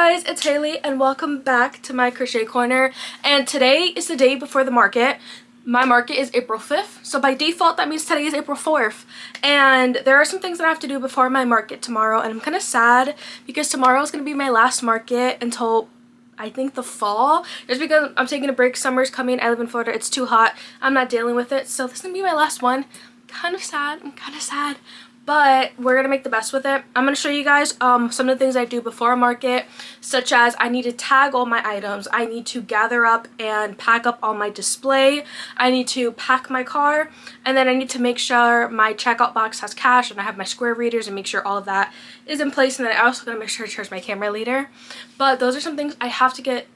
guys, it's Haley and welcome back to my crochet corner. And today is the day before the market. My market is April 5th, so by default that means today is April 4th. And there are some things that I have to do before my market tomorrow, and I'm kind of sad because tomorrow is going to be my last market until I think the fall, just because I'm taking a break. Summer's coming. I live in Florida. It's too hot. I'm not dealing with it, so this is going to be my last one. Kind of sad. I'm kind of sad. But we're going to make the best with it. I'm going to show you guys some of the things I do before a market, such as I need to tag all my items. I need to gather up and pack up all my display. I need to pack my car. And then I need to make sure my checkout box has cash and I have my square readers and make sure all of that is in place. And then I also got to make sure to charge my camera later. But those are some things I have to get.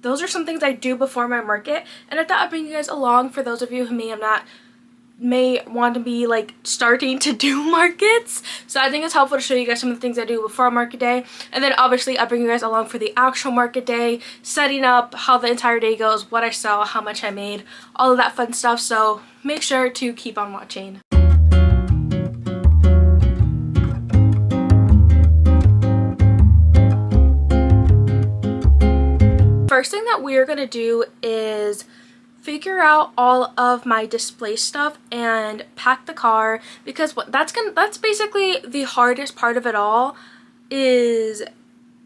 Those are some things I do before my market. And I thought I'd bring you guys along for those of you who may want to be like starting to do markets. So I think it's helpful to show you guys some of the things I do before market day, and then obviously I bring you guys along for the actual market day, setting up how the entire day goes, what I sell, how much I made, all of that fun stuff. So make sure to keep on watching. First thing that we're gonna do is figure out all of my display stuff and pack the car, because that's basically the hardest part of it all, is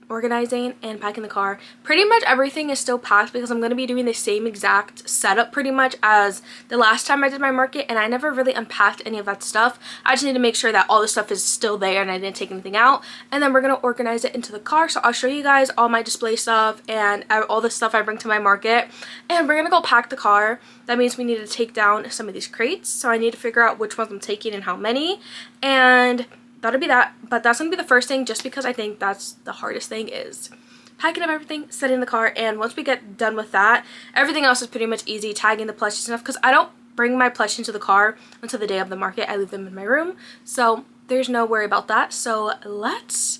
organizing and packing the car. Pretty much everything is still packed because I'm going to be doing the same exact setup pretty much as the last time I did my market, and I never really unpacked any of that stuff. I just need to make sure that all the stuff is still there and I didn't take anything out, and then we're going to organize it into the car. So I'll show you guys all my display stuff and all the stuff I bring to my market, and we're going to go pack the car. That means we need to take down some of these crates, so I need to figure out which ones I'm taking and how many, and that'll be that. But that's gonna be the first thing, just because I think that's the hardest thing, is packing up everything, setting in the car. And once we get done with that, everything else is pretty much easy, tagging the plushies and stuff, because I don't bring my plushies into the car until the day of the market. I leave them in my room, so there's no worry about that. So let's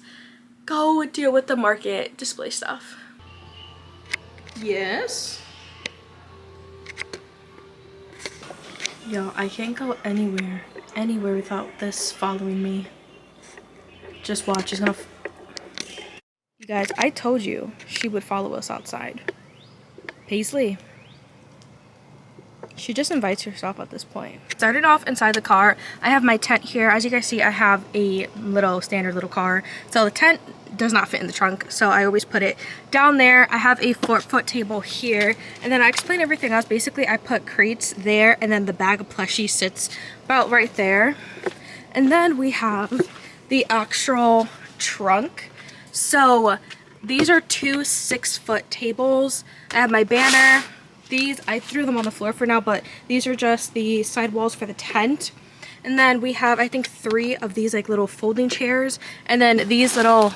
go deal with the market display stuff. Yes. Yo, I can't go anywhere without this following me. Just watch. She's gonna. You guys, I told you she would follow us outside. Paisley. She just invites herself at this point. Started off inside the car. I have my tent here. As you guys see, I have a standard little car. So the tent does not fit in the trunk, so I always put it down there. I have a 4-foot table here, and then I explain everything else. Basically, I put crates there, and then the bag of plushies sits about right there. And then we have the actual trunk. So these are two 6-foot tables. I have my banner. These, I threw them on the floor for now, but these are just the sidewalls for the tent. And then we have, I think, 3 of these like little folding chairs. And then these little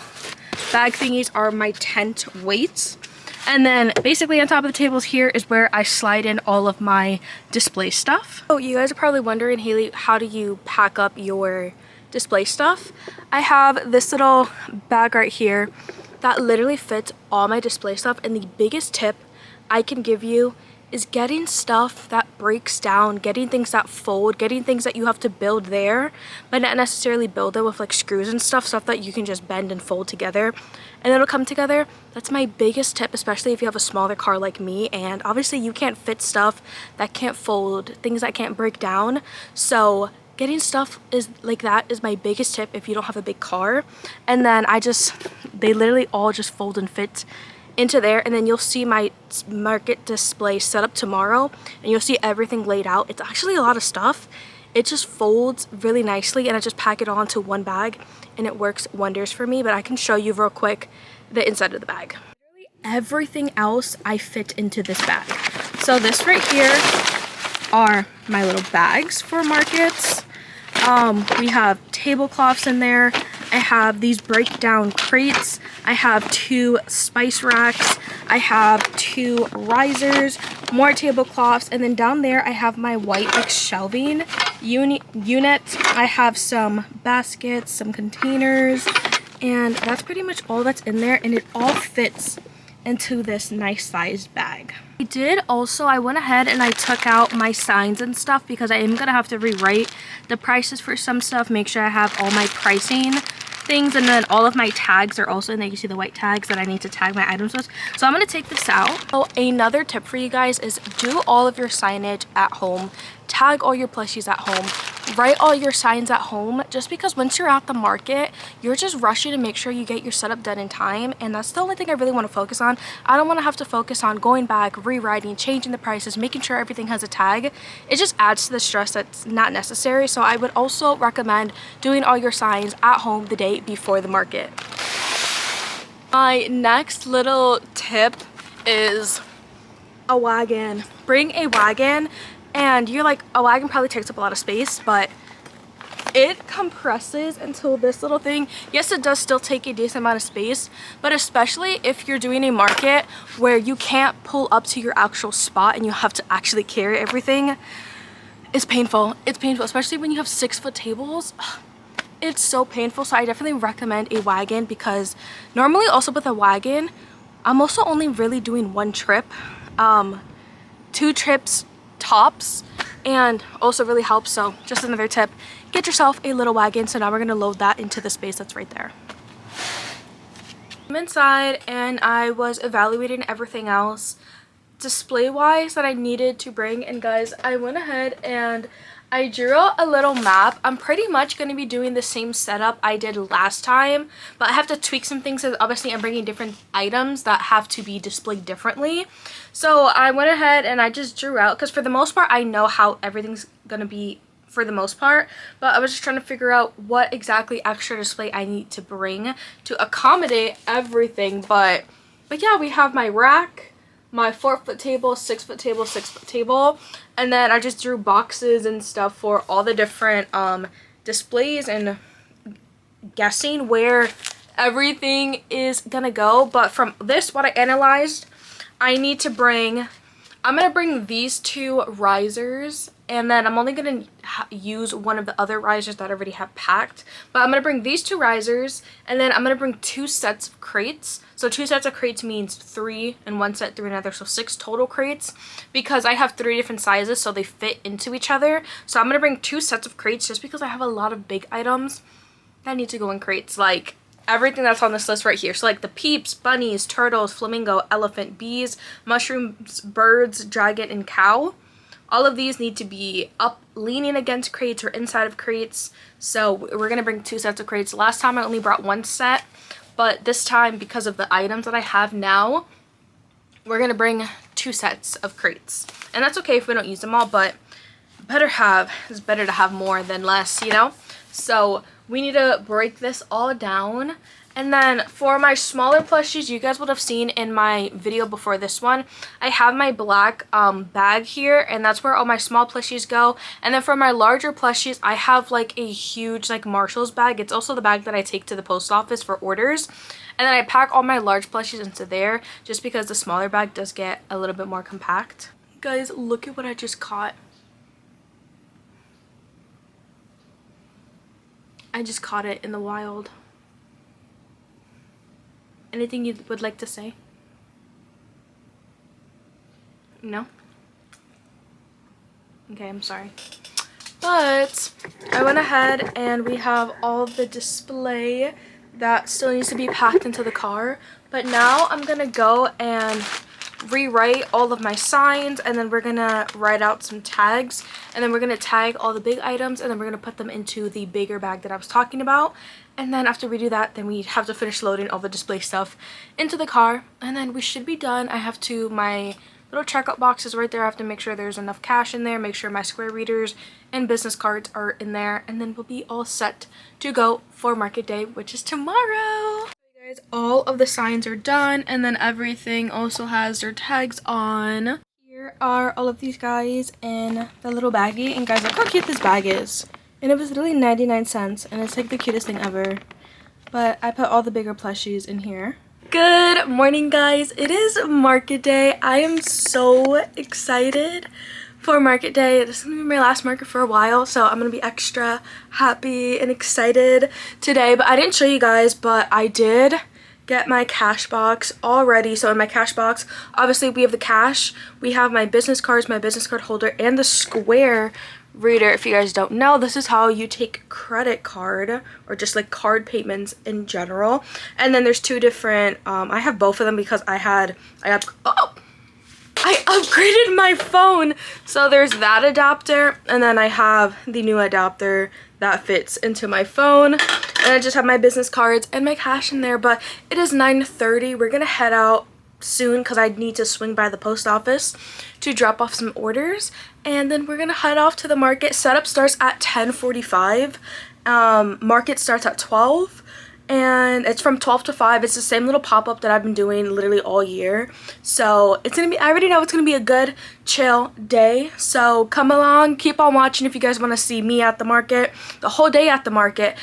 bag thingies are my tent weights. And then basically on top of the tables here is where I slide in all of my display stuff. Oh, you guys are probably wondering, Haley, how do you pack up your display stuff? I have this little bag right here that literally fits all my display stuff, and the biggest tip I can give you is getting stuff that breaks down, getting things that fold, getting things that you have to build there, but not necessarily build it with like screws and stuff that you can just bend and fold together and it'll come together. That's my biggest tip, especially if you have a smaller car like me, and obviously you can't fit stuff that can't fold, things that can't break down. So getting stuff is like that is my biggest tip if you don't have a big car. And then they literally all just fold and fit into there, and then you'll see my market display set up tomorrow, and you'll see everything laid out. It's actually a lot of stuff. It just folds really nicely, and I just pack it all into one bag, and it works wonders for me. But I can show you real quick the inside of the bag. Everything else I fit into this bag. So this right here are my little bags for markets. We have tablecloths in there. I have these breakdown crates. I have 2 spice racks. I have 2 risers, more tablecloths, and then down there I have my white like shelving unit. I have some baskets, some containers, and that's pretty much all that's in there, and it all fits into this nice sized bag. I went ahead and I took out my signs and stuff because I am gonna have to rewrite the prices for some stuff, make sure I have all my pricing things, and then all of my tags are also in there. You see the white tags that I need to tag my items with. So I'm going to take this out. So another tip for you guys is do all of your signage at home. Tag all your plushies at home. Write all your signs at home, just because once you're at the market, you're just rushing to make sure you get your setup done in time, and that's the only thing I really want to focus on. I don't want to have to focus on going back, rewriting, changing the prices, making sure everything has a tag. It just adds to the stress that's not necessary. So I would also recommend doing all your signs at home the day before the market. My next little tip is a wagon. Bring a wagon. And you're like, a wagon probably takes up a lot of space, but it compresses into this little thing. Yes, it does still take a decent amount of space, but especially if you're doing a market where you can't pull up to your actual spot and you have to actually carry everything, it's painful. It's painful, especially when you have 6-foot tables. It's so painful. So I definitely recommend a wagon, because normally also with a wagon, I'm also only really doing 1 trip, 2 trips tops, and also really helps. So just another tip, get yourself a little wagon. So now we're going to load that into the space that's right there. I'm inside and I was evaluating everything else display wise that I needed to bring, and guys, I went ahead and I drew out a little map. I'm pretty much going to be doing the same setup I did last time, but I have to tweak some things because obviously I'm bringing different items that have to be displayed differently. So I went ahead and I just drew out, because for the most part I know how everything's going to be for the most part, but I was just trying to figure out what exactly extra display I need to bring to accommodate everything. But yeah, we have my rack, my 4-foot table, 6-foot table, 6-foot table, and then I just drew boxes and stuff for all the different displays and guessing where everything is gonna go. But from this, what I analyzed, I'm gonna bring these 2 risers, and then I'm only gonna use one of the other risers that I already have packed. But I'm gonna bring these 2 risers, and then I'm gonna bring 2 sets of crates. So 2 sets of crates means 3 in one set, 3 in another, so 6 total crates, because I have 3 different sizes so they fit into each other. So I'm gonna bring 2 sets of crates just because I have a lot of big items that need to go in crates, like everything that's on this list right here. So like the peeps, bunnies, turtles, flamingo, elephant, bees, mushrooms, birds, dragon, and cow. All of these need to be up leaning against crates or inside of crates. So we're going to bring 2 sets of crates. Last time I only brought 1 set, but this time, because of the items that I have now, we're going to bring 2 sets of crates. And that's okay if we don't use them all, but it's better to have more than less, you know? So we need to break this all down. And then for my smaller plushies, you guys would have seen in my video before this one, I have my black bag here, and that's where all my small plushies go. And then for my larger plushies, I have like a huge like Marshall's bag. It's also the bag that I take to the post office for orders. And then I pack all my large plushies into there, just because the smaller bag does get a little bit more compact. Guys, look at what I just caught. I just caught it in the wild. Anything you would like to say? No? Okay, I'm sorry. But I went ahead and we have all the display that still needs to be packed into the car. But now I'm gonna go and rewrite all of my signs, and then we're gonna write out some tags, and then we're gonna tag all the big items, and then we're gonna put them into the bigger bag that I was talking about. And then after we do that, then we have to finish loading all the display stuff into the car, and then we should be done. I have my little checkout boxes right there. I have to make sure there's enough cash in there, make sure my square readers and business cards are in there, and then we'll be all set to go for market day, which is tomorrow. Guys, all of the signs are done, and then everything also has their tags on. Here are all of these guys in the little baggie, and guys, look how cute this bag is. And it was literally 99 cents, and it's like the cutest thing ever. But I put all the bigger plushies in here. Good morning, guys. It is market day. I am so excited for market day. This is gonna be my last market for a while, so I'm gonna be extra happy and excited today. But I didn't show you guys, but I did get my cash box already. So in my cash box, obviously we have the cash, we have my business cards, my business card holder, and the square reader. If you guys don't know, this is how you take credit card or just like card payments in general. And then there's two different, I have both of them because I upgraded my phone. So there's that adapter, and then I have the new adapter that fits into my phone. And I just have my business cards and my cash in there. But it is 9:30. We're gonna head out soon because I need to swing by the post office to drop off some orders, and then we're gonna head off to the market. Setup starts at 10:45. Market starts at 12, and it's from 12 to 5. It's the same little pop-up that I've been doing literally all year. So it's gonna be, I already know it's gonna be a good chill day. So come along, keep on watching if you guys want to see me at the market, the whole day at the market,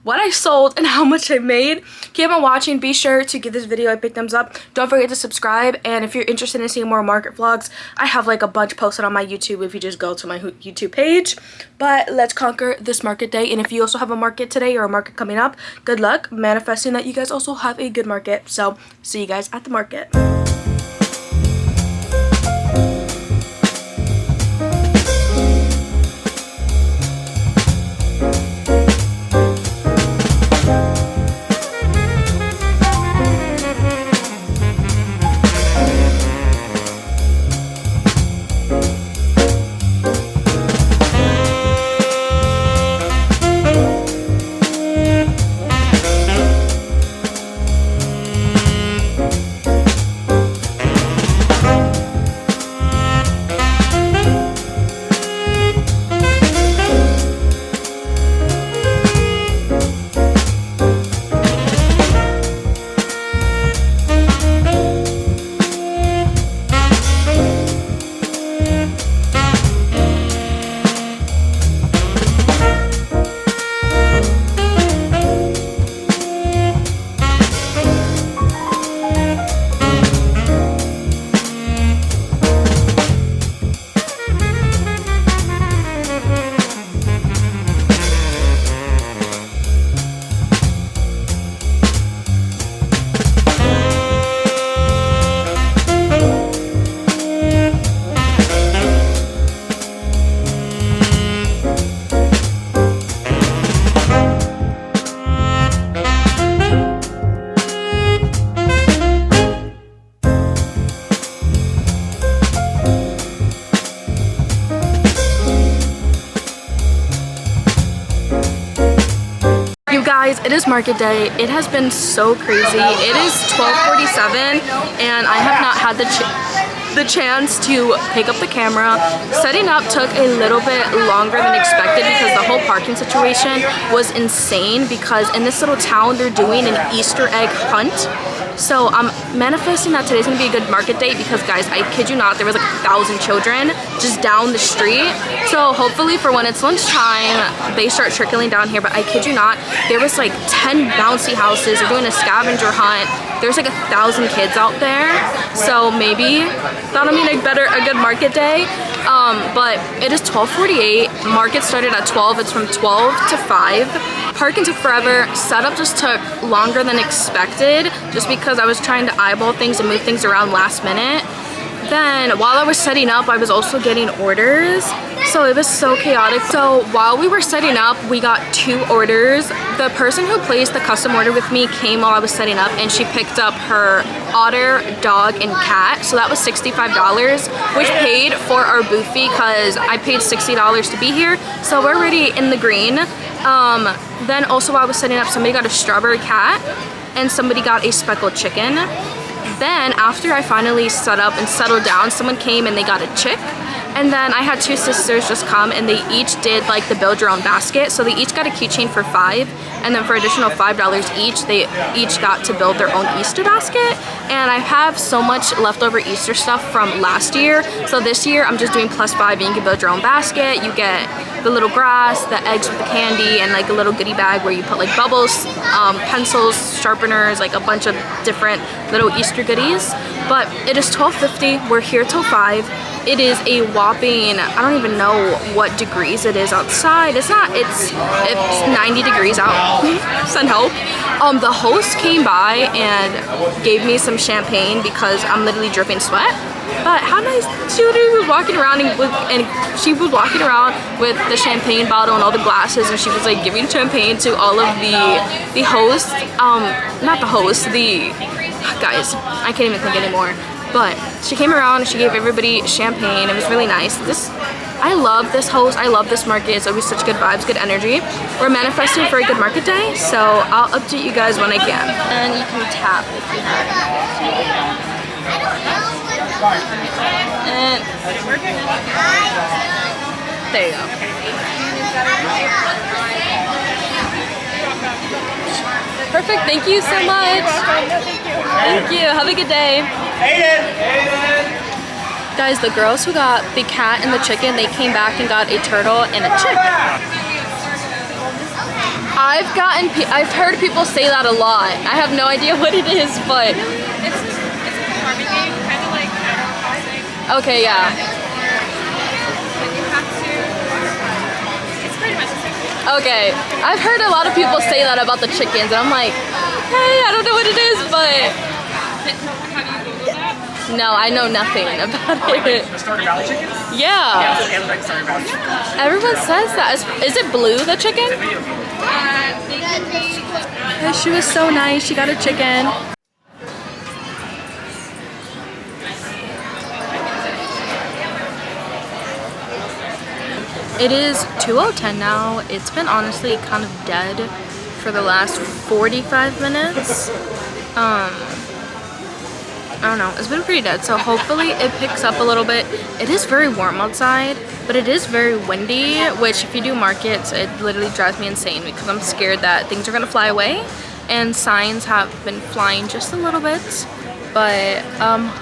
what I sold and how much I made. Keep on watching. Be sure to give this video a big thumbs up. Don't forget to subscribe, and if you're interested in seeing more market vlogs, I have like a bunch posted on my YouTube if you just go to my YouTube page. But let's conquer this market day, and if you also have a market today or a market coming up, good luck manifesting that you guys also have a good market. So see you guys at the market. Guys, it is market day. It has been so crazy. It is 12:47 and I have not had the chance to pick up the camera. Setting up took a little bit longer than expected because the whole parking situation was insane, because in this little town they're doing an Easter egg hunt. So I'm manifesting that today's gonna be a good market day because, guys, I kid you not, there was like 1,000 children just down the street. So hopefully for when it's lunchtime, they start trickling down here. But I kid you not, there was like 10 bouncy houses. They're doing a scavenger hunt. There's like 1,000 kids out there. So maybe that'll mean a good market day. But it is 12:48. Market started at 12. It's from 12 to 5. Parking took forever. Setup just took longer than expected just because I was trying to eyeball things and move things around last minute. Then while I was setting up, I was also getting orders. So it was so chaotic. So while we were setting up, we got 2 orders. The person who placed the custom order with me came while I was setting up, and she picked up her otter, dog, and cat. So that was $65, which paid for our booth fee because I paid $60 to be here. So we're already in the green. Then also while I was setting up, somebody got a strawberry cat and somebody got a speckled chicken. Then after I finally set up and settled down, someone came and they got a chick. And then I had 2 sisters just come, and they each did like the build your own basket. So they each got a keychain for $5, and then for additional $5 each, they each got to build their own Easter basket. And I have so much leftover Easter stuff from last year. So this year I'm just doing +5, and you can build your own basket. You get the little grass, the eggs with the candy, and like a little goodie bag where you put like bubbles, pencils, sharpeners, like a bunch of different little Easter goodies. But it is 12:50. We're here till 5. It is a whopping, I don't even know what degrees it is outside. It's 90 degrees out. Send help. The host came by and gave me some champagne because I'm literally dripping sweat. But how nice. She literally was walking around and she was walking around with the champagne bottle and all the glasses, and she was like giving champagne to all of the hosts. Not the hosts, the guys. I can't even think anymore. But she came around and she gave everybody champagne. It was really nice. I love this host. I love this market. It's always such good vibes, good energy. We're manifesting for a good market day, so I'll update you guys when I can. And you can tap if you have. And there you go. Perfect. Thank you so much. Thank you. Have a good day. Guys, the girls who got the cat and the chicken, they came back and got a turtle and a chick. I've heard people say that a lot. I have no idea what it is, but It's a farming game, kind of like Animal Crossing. okay, yeah. But you have to. It's pretty much the same thing. Okay, I've heard a lot of people say that about the chickens, and I'm like, hey, I don't know what it is, but Have you Googled that? no, I know nothing about it. The Stardew Valley chicken? Yeah, It looks like Stardew Valley chicken. everyone says that. Is it Blue, the chicken? They can be. Yeah, she was so nice. She got a chicken. It is 2:10 now. It's been honestly kind of dead for the last 45 minutes. I don't know, it's been pretty dead, so hopefully it picks up a little bit. It is very warm outside, but it is very windy, which if you do markets, it literally drives me insane because I'm scared that things are gonna fly away, and signs have been flying just a little bit, but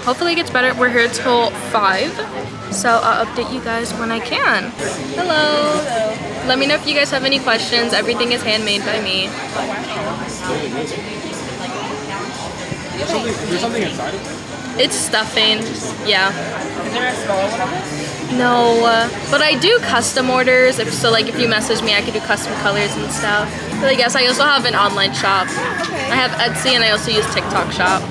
hopefully it gets better. We're here till 5, so I'll update you guys when I can. Hello. Let me know if you guys have any questions. Everything is handmade by me. There's something inside of it? It's stuffing, yeah. Is there a smaller one of this? No, but I do custom orders. If you message me, I could do custom colors and stuff. But I guess I also have an online shop. I have Etsy and I also use TikTok Shop.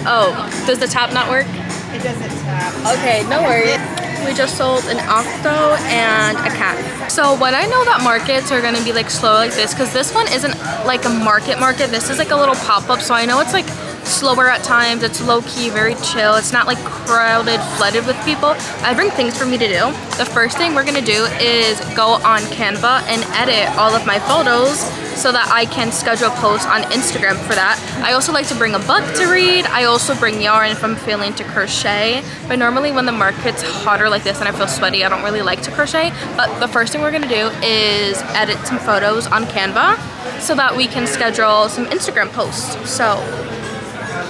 Oh, does the tap not work? It doesn't tap. Okay, no worries. We just sold an octo and a cat. So when I know that markets are gonna be like slow like this, because this one isn't like a market, this is like a little pop-up, so I know it's like slower at times, it's low-key, very chill, it's not like crowded, flooded with people. I bring things for me to do. The first thing we're gonna do is go on Canva and edit all of my photos so that I can schedule posts on Instagram for that. I also like to bring a book to read. I also bring yarn if I'm feeling to crochet. But normally when the market's hotter like this and I feel sweaty, I don't really like to crochet. But the first thing we're gonna do is edit some photos on Canva so that we can schedule some Instagram posts. So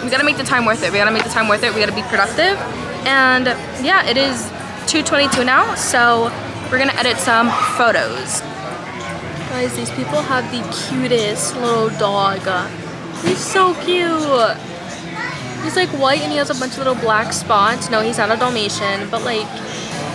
we gotta make the time worth it. We gotta make the time worth it. We gotta be productive. And yeah, it is 2:22 now, so we're gonna edit some photos. Guys, these people have the cutest little dog. He's so cute. He's like white and he has a bunch of little black spots. No, he's not a Dalmatian, but like,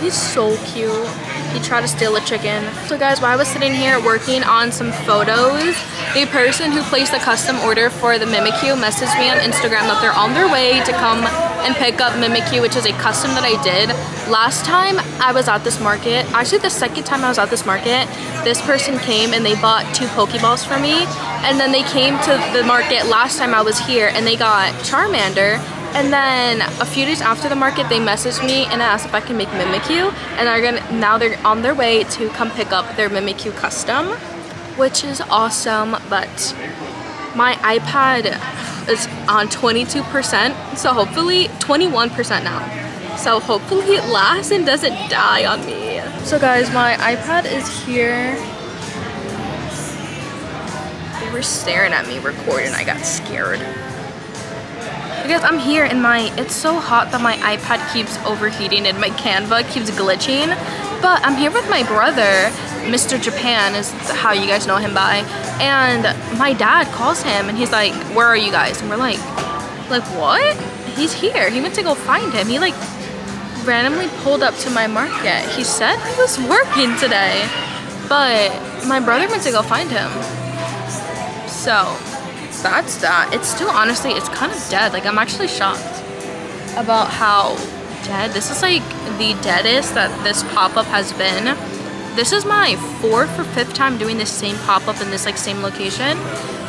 he's so cute. He tried to steal a chicken. So guys, while I was sitting here working on some photos, the person who placed the custom order for the Mimikyu messaged me on Instagram that they're on their way to come and pick up Mimikyu, which is a custom that I did. Last time I was at this market, actually the second time I was at this market, this person came and they bought 2 Pokeballs for me. And then they came to the market last time I was here and they got Charmander. And then a few days after the market, they messaged me and asked if I can make Mimikyu. And now they're on their way to come pick up their Mimikyu custom, which is awesome. But my iPad is on 22%, so hopefully 21% now. So hopefully it lasts and doesn't die on me. So guys, my iPad is here. They were staring at me recording. I got scared. Because I'm here and it's so hot that my iPad keeps overheating and my Canva keeps glitching. But I'm here with my brother, Mr. Japan is how you guys know him by. And my dad calls him and he's like, where are you guys? And we're like what? he's here. He went to go find him. He like randomly pulled up to my market. He said he was working today, but my brother went to go find him. So that's that. It's still, honestly, it's kind of dead. Like, I'm actually shocked about how dead. This is like the deadest that this pop-up has been. This is my 4th or 5th time doing this same pop-up in this like same location,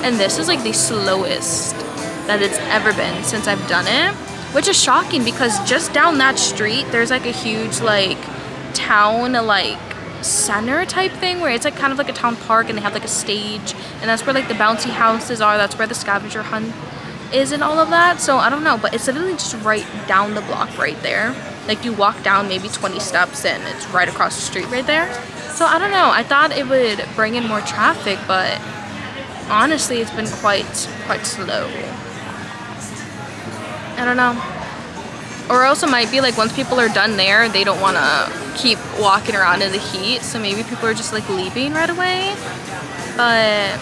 and this is like the slowest that it's ever been since I've done it, which is shocking because just down that street there's like a huge like town like center type thing where it's like kind of like a town park, and they have like a stage, and that's where like the bouncy houses are. That's where the scavenger hunt is and all of that. So I don't know, but it's literally just right down the block right there. Like, you walk down maybe 20 steps and it's right across the street right there. So I don't know, I thought it would bring in more traffic, but honestly it's been quite slow. I don't know. Or else it might be like once people are done there, they don't want to keep walking around in the heat, so maybe people are just like leaving right away. But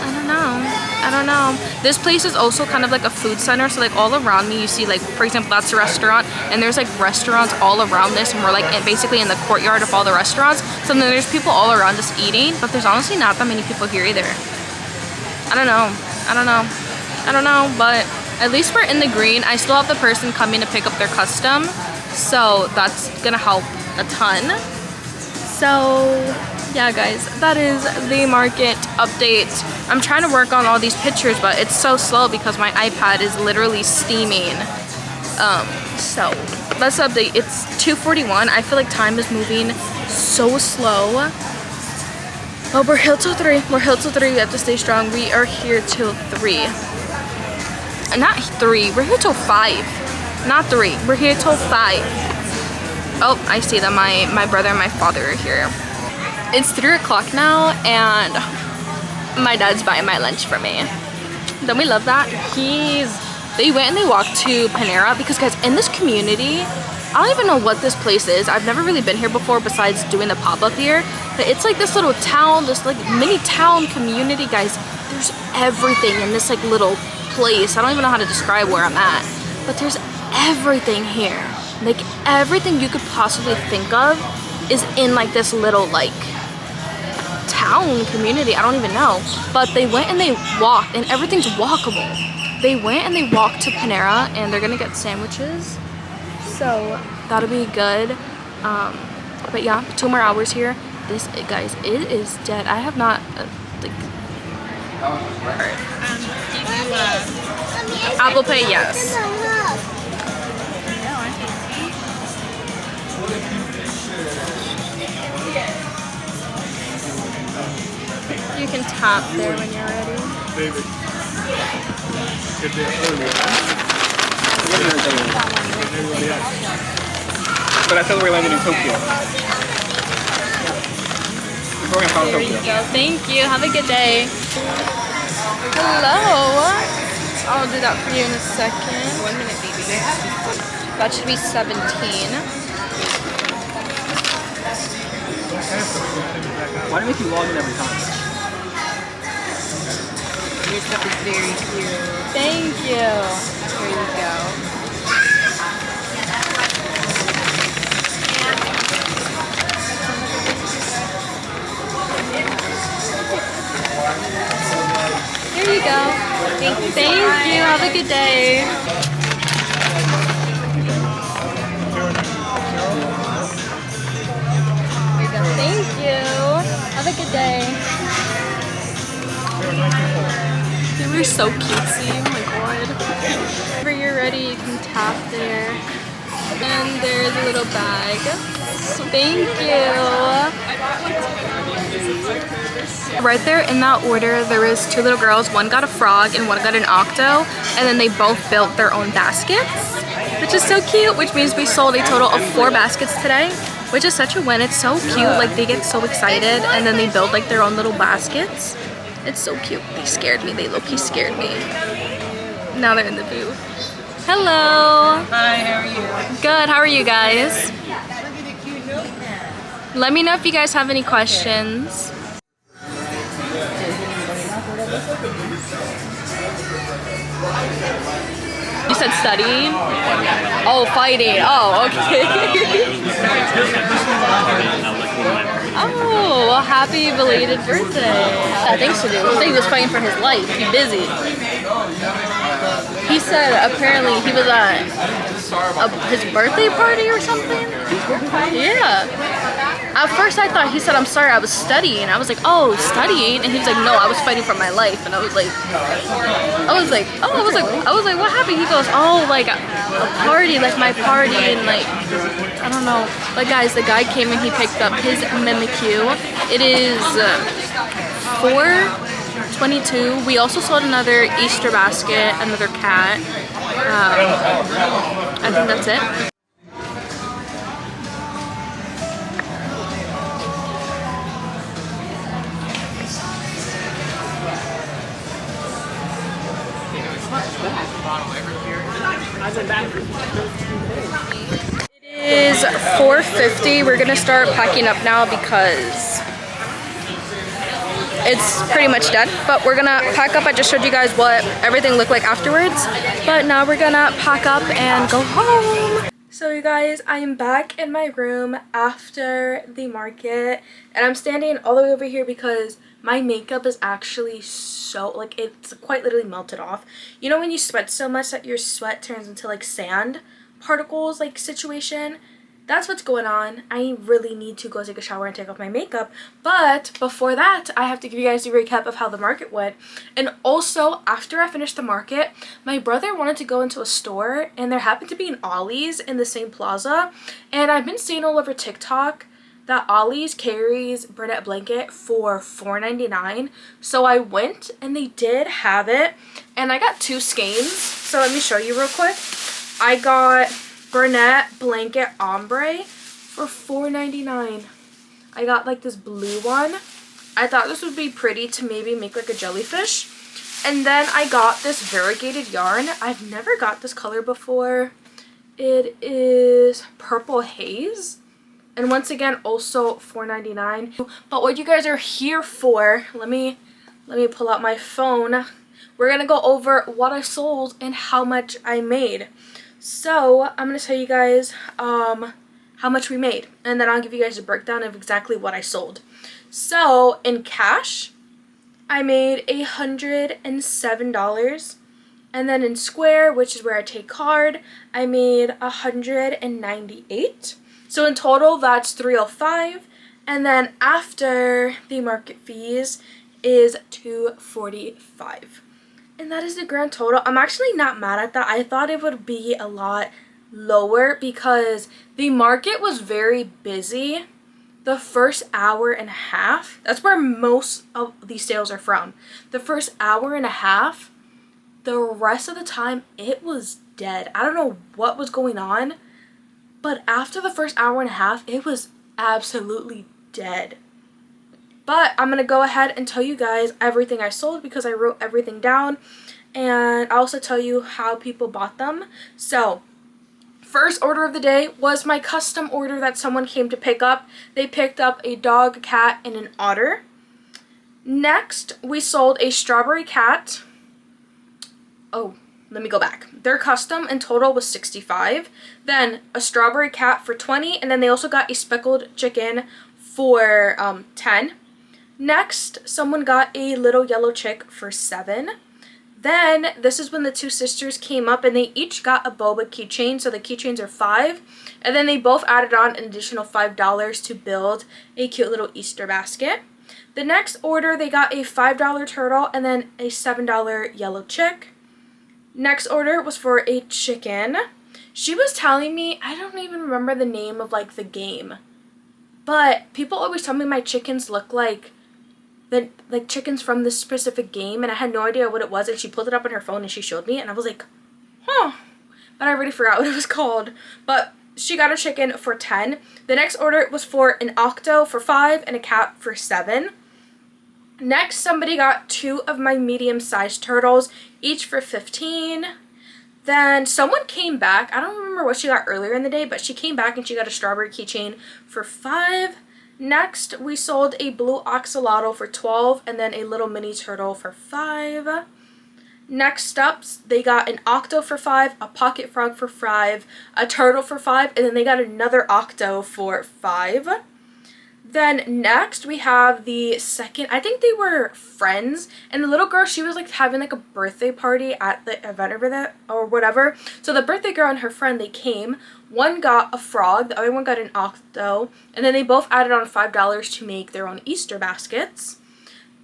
I don't know. This place is also kind of like a food center, so like all around me you see, like, for example, that's a restaurant, and there's like restaurants all around this, and we're like basically in the courtyard of all the restaurants. So then there's people all around us eating, but there's honestly not that many people here either. I don't know, but at least we're in the green. I still have the person coming to pick up their custom, so that's gonna help a ton. So yeah guys, that is the market update. I'm trying to work on all these pictures, but it's so slow because my iPad is literally steaming. So let's update. It's 2:41. I feel like time is moving so slow. But we're here till 3. We have to stay strong. We are here till 3. Not 3, we're here till 5. Not 3, we're here till 5. Oh, I see that my brother and my father are here. It's 3 o'clock now, and my dad's buying my lunch for me. Don't we love that? They went and they walked to Panera because, guys, in this community, I don't even know what this place is. I've never really been here before besides doing the pop-up here. But it's like this little town, this like mini town community, guys. There's everything in this like little place. I don't even know how to describe where I'm at, but there's everything here. Like, everything you could possibly think of is in like this little like town community. I don't even know, but they went and they walked, and everything's walkable. They went and they walked to Panera, and they're gonna get sandwiches, so that'll be good. But yeah, 2 more hours here. This, guys, it is dead. I have not like Apple Pay, yes. You can tap there when you're ready. But I thought we landed in Tokyo. We're going to There you go. Thank you. Have a good day. Hello. I'll do that for you in a second. 1 minute, baby. That should be 17. Why do you make you log in every time? Your stuff is very cute. Thank you. Here you go. Here you go. Thank you. Have a good day. Thank you. Have a good day. They were so cutesy. Oh my god. Whenever you're ready, you can tap there. And there's a little bag. Thank you. Right there in that order, there is 2 little girls. One got a frog and one got an octo. And then they both built their own baskets, which is so cute, which means we sold a total of 4 baskets today, which is such a win. It's so cute. Like, they get so excited and then they build like their own little baskets. It's so cute. They scared me. They low-key scared me. Now they're in the booth. Hello. Hi, how are you? Good. How are you guys? Let me know if you guys have any questions. You You said studying? Oh, fighting. Oh, okay. Oh, well, happy belated birthday. Yeah, things to do. He said he was fighting for his life. He's busy. He said apparently he was at his birthday party or something. Yeah. At first I thought he said, I'm sorry, I was studying. I was like, oh, studying? And he was like, no, I was fighting for my life. And I was like, what happened? He goes, oh, like a party, like my party, and like, I don't know. But guys, the guy came and he picked up his Mimikyu. It is $4.22. We also sold another Easter basket, another cat. I think that's it. It is 4:50. We're gonna start packing up now because it's pretty much done, but we're gonna pack up. I just showed you guys what everything looked like afterwards, but now we're gonna pack up and go home. So you guys, I am back in my room after the market, and I'm standing all the way over here because my makeup is actually so, like, it's quite literally melted off. You know when you sweat so much that your sweat turns into like sand particles, like, situation? That's what's going on. I really need to go take a shower and take off my makeup. But before that, I have to give you guys a recap of how the market went. And also, after I finished the market, my brother wanted to go into a store, and there happened to be an Ollie's in the same plaza. And I've been seeing all over TikTok that Ollie's carries brunette blanket for $4.99. So I went, and they did have it. And I got 2 skeins. So let me show you real quick. I got brunette blanket ombre for $4.99. I got like this blue one. I thought this would be pretty to maybe make like a jellyfish. And then I got this variegated yarn. I've never got this color before. It is Purple Haze. And once again, also $4.99. But what you guys are here for, let me pull out my phone. We're gonna go over what I sold and how much I made. So I'm going to tell you guys how much we made, and then I'll give you guys a breakdown of exactly what I sold. So in cash, I made $107, and then in Square, which is where I take card, I made $198. So in total, that's $305, and then after the market fees is $245. And that is the grand total. I'm actually not mad at that. I thought it would be a lot lower because the market was very busy the first hour and a half. That's where most of these sales are from. The first hour and a half, the rest of the time, it was dead. I don't know what was going on, but after the first hour and a half, it was absolutely dead. But I'm going to go ahead and tell you guys everything I sold because I wrote everything down. And I'll also tell you how people bought them. So, first order of the day was my custom order that someone came to pick up. They picked up a dog, cat, and an otter. Next, we sold a strawberry cat. Oh, let me go back. Their custom in total was $65. Then a strawberry cat for $20. And then they also got a speckled chicken for $10. Next, someone got a little yellow chick for $7. Then, this is when the 2 sisters came up and they each got a boba keychain. So the keychains are $5. And then they both added on an additional $5 to build a cute little Easter basket. The next order, they got a $5 turtle and then a $7 yellow chick. Next order was for a chicken. She was telling me, I don't even remember the name of like the game. But people always tell me my chickens look like chickens from this specific game, and I had no idea what it was, and she pulled it up on her phone and she showed me, and I was like, huh, but I already forgot what it was called. But she got a chicken for $10. The next order was for an octo for $5 and a cat for $7. Next, somebody got 2 of my medium-sized turtles, each for $15. Then someone came back. I don't remember what she got earlier in the day, but she came back and she got a strawberry keychain for $5. Next, we sold a blue axolotl for $12 and then a little mini turtle for $5. Next up, they got an octo for $5, a pocket frog for $5, a turtle for $5, and then they got another octo for $5. Then next we have the second, I think they were friends, and the little girl, she was like having like a birthday party at the event over there or whatever. So the birthday girl and her friend, they came. One got a frog, the other one got an octo, and then they both added on $5 to make their own Easter baskets.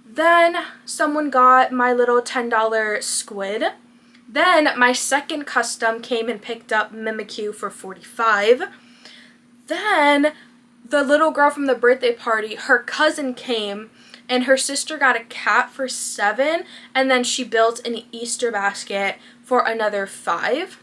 Then someone got my little $10 squid. Then my second custom came and picked up Mimikyu for $45. Then the little girl from the birthday party, her cousin came and her sister got a cat for $7, and then she built an Easter basket for another $5.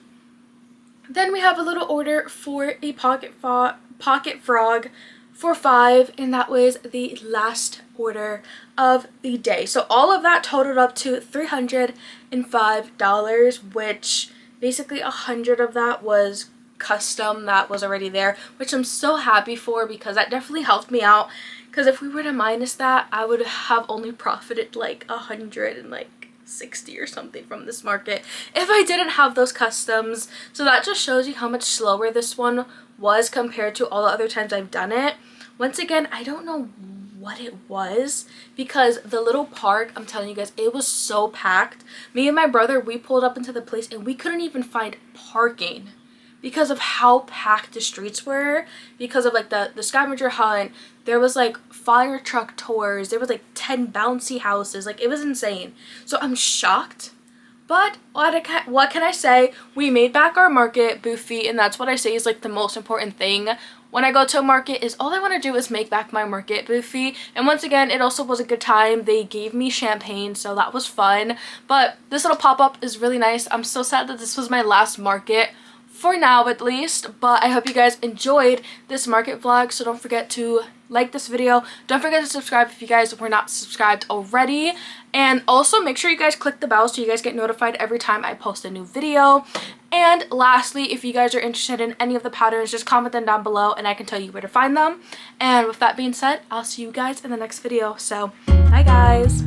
Then we have a little order for a pocket frog for $5, and that was the last order of the day. So all of that totaled up to $305, which basically 100 of that was custom that was already there, which I'm so happy for because that definitely helped me out, because if we were to minus that, I would have only profited like 160 or something from this market if I didn't have those customs. So that just shows you how much slower this one was compared to all the other times I've done it. Once again, I don't know what it was, because the little park, I'm telling you guys, it was so packed. Me and my brother, we pulled up into the place and we couldn't even find parking because of how packed the streets were, because of like the scavenger hunt. There was like fire truck tours, there was like 10 bouncy houses, like it was insane. So I'm shocked, but what can I say? We made back our market booth fee, and that's what I say is like the most important thing when I go to a market, is all I want to do is make back my market booth fee. And once again, it also was a good time. They gave me champagne, so that was fun. But this little pop-up is really nice. I'm so sad that this was my last market, for now at least, but I hope you guys enjoyed this market vlog. So don't forget to like this video, don't forget to subscribe if you guys were not subscribed already, and also make sure you guys click the bell so you guys get notified every time I post a new video. And lastly, if you guys are interested in any of the patterns, just comment them down below and I can tell you where to find them. And with that being said, I'll see you guys in the next video. So bye guys.